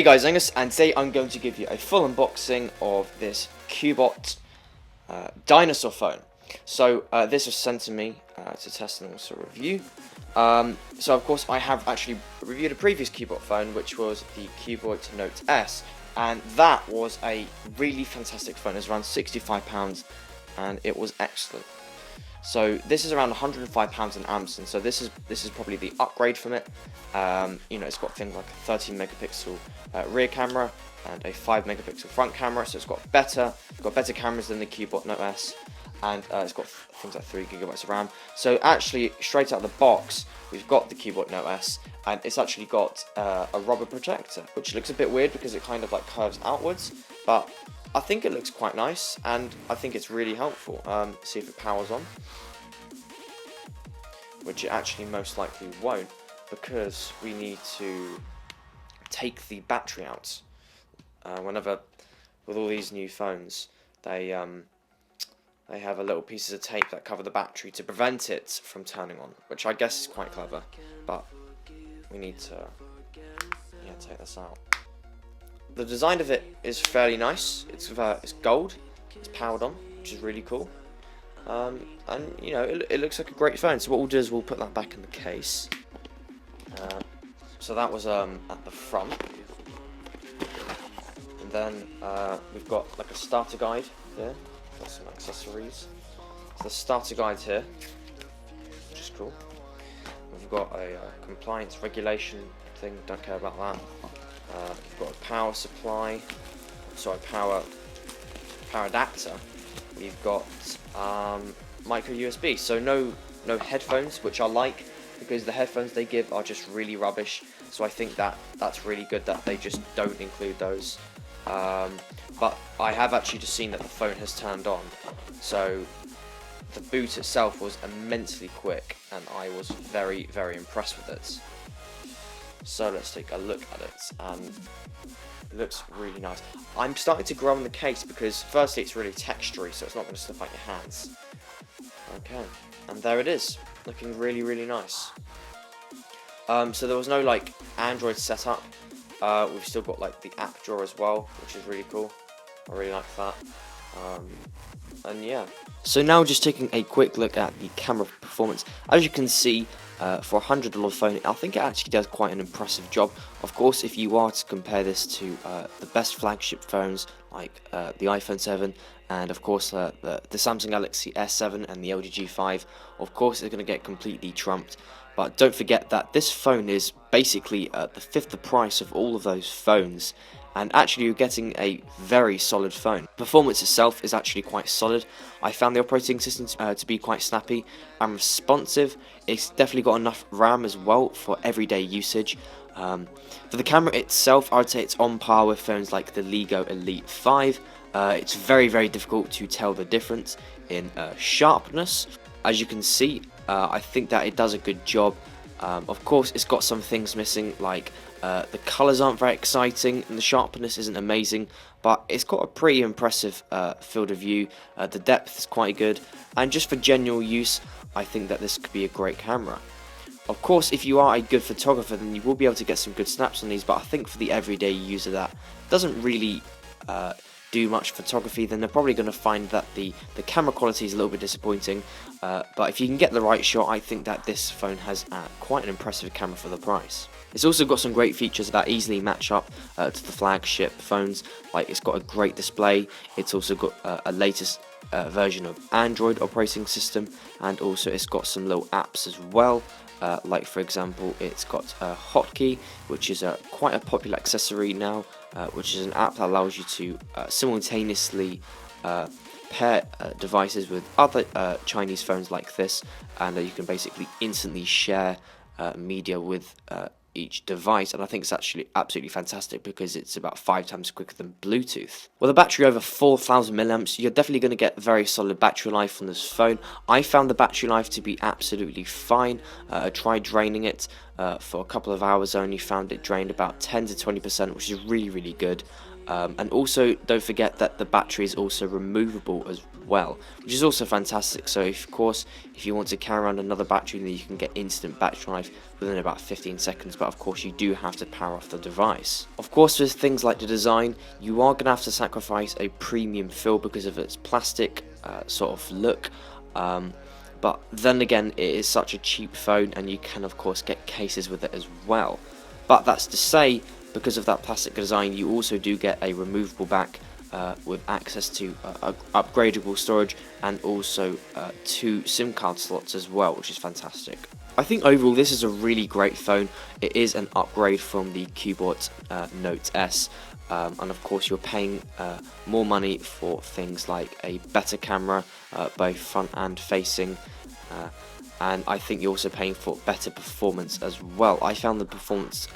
guys, Angus, and today I'm going to give you a full unboxing of this Cubot Dinosaur phone. So this was sent to me to test and also review. So of course I have actually reviewed a previous Cubot phone, which was the Cubot Note S, and that was a really fantastic phone. It was around £65 and it was excellent. So this is around £105 in Amazon. So this is probably the upgrade from it. You know, it's got things like a 13 megapixel rear camera and a 5 megapixel front camera. So it's got better cameras than the Cubot Note S, and it's got things like 3 gigabytes of RAM. So actually, straight out of the box, we've got the Cubot Note S, and it's actually got a rubber protector, which looks a bit weird because it kind of like curves outwards, but I think it looks quite nice, and I think it's really helpful. See if it powers on, which it actually most likely won't, because we need to take the battery out. Whenever, with all these new phones, they have a little pieces of tape that cover the battery to prevent it from turning on, which I guess is quite clever, but we need to take this out. The design of it is fairly nice. It's gold, it's powered on, which is really cool, and you know, it looks like a great phone. So what we'll do is we'll put that back in the case. So that was at the front, and then we've got like a starter guide here. Got some accessories. So the starter guide here, which is cool. We've got a compliance regulation thing. Don't care about that. We've got a power supply, sorry, power adapter. We've got micro USB. So no headphones, which I like, because the headphones they give are just really rubbish. So I think that's really good that they just don't include those. But I have actually just seen that the phone has turned on, so the boot itself was immensely quick, and I was very, very impressed with it. So let's take a look at it, and it looks really nice. I'm starting to grow on the case because firstly it's really textury, so it's not going to slip out your hands. Okay, and there it is, looking really, really nice. So there was no like Android setup. We've still got like the app drawer as well, which is really cool. I really like that. And yeah. So now just taking a quick look at the camera performance. As you can see, for a $100 phone, I think it actually does quite an impressive job. Of course, if you are to compare this to the best flagship phones like the iPhone 7 and of course the Samsung Galaxy S7 and the LG G5, of course it's going to get completely trumped. But don't forget that this phone is basically the fifth the price of all of those phones, and actually you're getting a very solid phone. Performance itself is actually quite solid. I found the operating system to be quite snappy and responsive. It's definitely got enough RAM as well for everyday usage. For the camera itself, I would say it's on par with phones like the Lego Elite 5. It's very, very difficult to tell the difference in sharpness. As you can see, I think that it does a good job. Of course, it's got some things missing, like the colours aren't very exciting and the sharpness isn't amazing, but it's got a pretty impressive field of view. The depth is quite good, and just for general use, I think that this could be a great camera. Of course, if you are a good photographer, then you will be able to get some good snaps on these, but I think for the everyday user that doesn't really do much photography, then they're probably going to find that the camera quality is a little bit disappointing, but if you can get the right shot, I think that this phone has quite an impressive camera for the price. It's also got some great features that easily match up to the flagship phones, like it's got a great display, it's also got a latest version of Android operating system, and also it's got some little apps as well. Like for example, it's got Hotkey, which is quite a popular accessory now, which is an app that allows you to simultaneously pair devices with other Chinese phones like this, and you can basically instantly share media with each device, and I think it's actually absolutely fantastic because it's about 5 times quicker than Bluetooth. With a battery over 4,000 milliamps, you're definitely going to get very solid battery life on this phone. I found the battery life to be absolutely fine. I tried draining it for a couple of hours only, found it drained about 10 to 20%, which is really, really good. And also don't forget that the battery is also removable as well, which is also fantastic. So of course, if you want to carry around another battery, then you can get instant battery life within about 15 seconds, but of course you do have to power off the device. Of course, with things like the design, you are going to have to sacrifice a premium feel because of its plastic sort of look, but then again, it is such a cheap phone, and you can of course get cases with it as well. But that's to say, because of that plastic design, you also do get a removable back with access to upgradable storage, and also 2 SIM card slots as well, which is fantastic. I think overall this is a really great phone. It is an upgrade from the Cubot Note S, and of course you're paying more money for things like a better camera, both front and facing, and I think you're also paying for better performance as well. I found the performance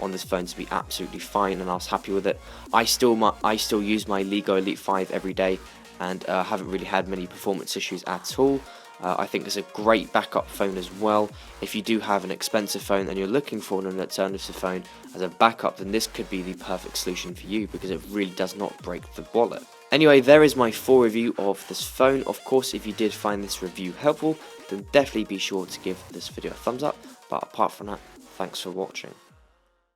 on this phone to be absolutely fine, and I was happy with it. I still use my Lego Elite 5 every day, and haven't really had many performance issues at all. I think it's a great backup phone as well. If you do have an expensive phone and you're looking for an alternative phone as a backup, then this could be the perfect solution for you, because it really does not break the wallet. Anyway, there is my full review of this phone. Of course, if you did find this review helpful, then definitely be sure to give this video a thumbs up. But apart from that, thanks for watching.